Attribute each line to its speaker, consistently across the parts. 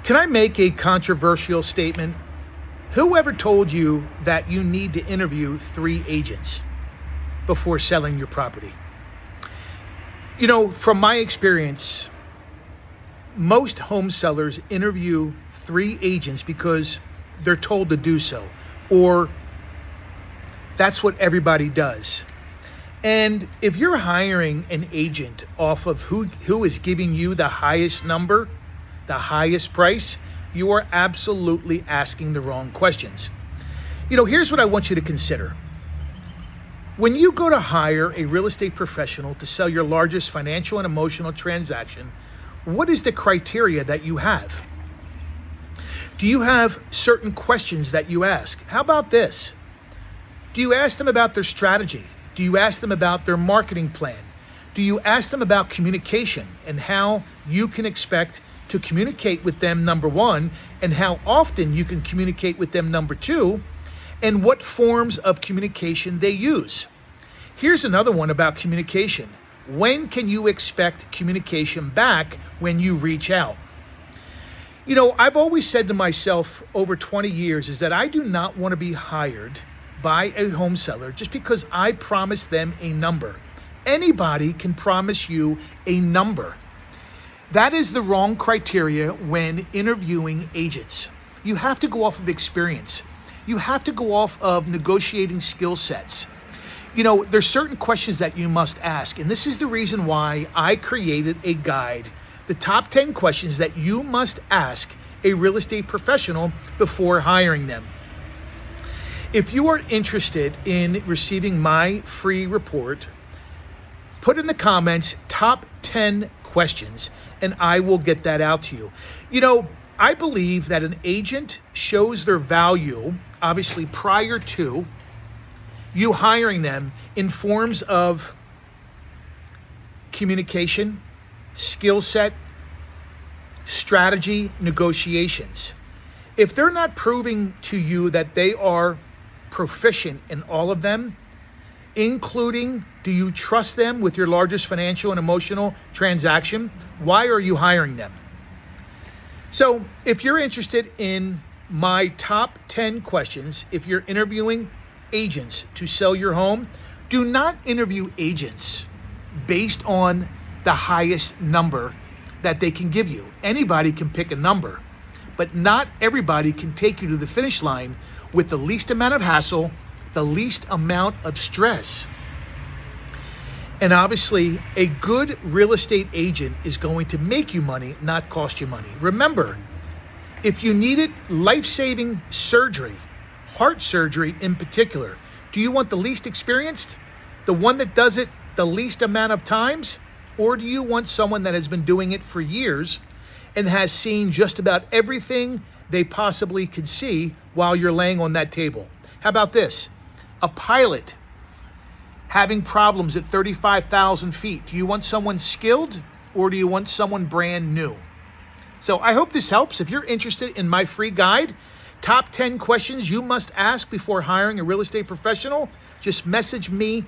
Speaker 1: Can I make a controversial statement? Whoever told you that you need to interview 3 agents before selling your property? You know, from my experience, most home sellers interview 3 agents because they're told to do so, or that's what everybody does. And if you're hiring an agent off of who is giving you the highest number, the highest price, you are absolutely asking the wrong questions. You know, here's what I want you to consider. When you go to hire a real estate professional to sell your largest financial and emotional transaction, what is the criteria that you have? Do you have certain questions that you ask? How about this? Do you ask them about their strategy? Do you ask them about their marketing plan? Do you ask them about communication and how you can expect to communicate with them, number 1, and how often you can communicate with them, number 2, and what forms of communication they use? Here's another one about communication. When can you expect communication back when you reach out? You know, I've always said to myself over 20 years is that I do not want to be hired by a home seller just because I promised them a number. Anybody can promise you a number. That is the wrong criteria when interviewing agents. You have to go off of experience. You have to go off of negotiating skill sets. You know, there's certain questions that you must ask, and this is the reason why I created a guide, the top 10 questions that you must ask a real estate professional before hiring them. If you are interested in receiving my free report, put in the comments top 10 questions and I will get that out to you. You know, I believe that an agent shows their value, obviously prior to you hiring them, in forms of communication, skill set, strategy, negotiations. If they're not proving to you that they are proficient in all of them, including, do you trust them with your largest financial and emotional transaction? Why are you hiring them? So if you're interested in my top 10 questions, if you're interviewing agents to sell your home, do not interview agents based on the highest number that they can give you. Anybody can pick a number, but not everybody can take you to the finish line with the least amount of hassle, the least amount of stress. And obviously, a good real estate agent is going to make you money, not cost you money. Remember, if you needed life-saving surgery, heart surgery in particular, do you want the least experienced, the one that does it the least amount of times? Or do you want someone that has been doing it for years and has seen just about everything they possibly could see while you're laying on that table? How about this? A pilot having problems at 35,000 feet. Do you want someone skilled or do you want someone brand new? So I hope this helps. If you're interested in my free guide, top 10 questions you must ask before hiring a real estate professional, just message me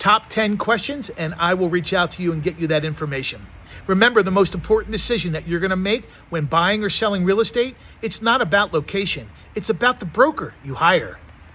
Speaker 1: top 10 questions and I will reach out to you and get you that information. Remember, the most important decision that you're going to make when buying or selling real estate, it's not about location. It's about the broker you hire.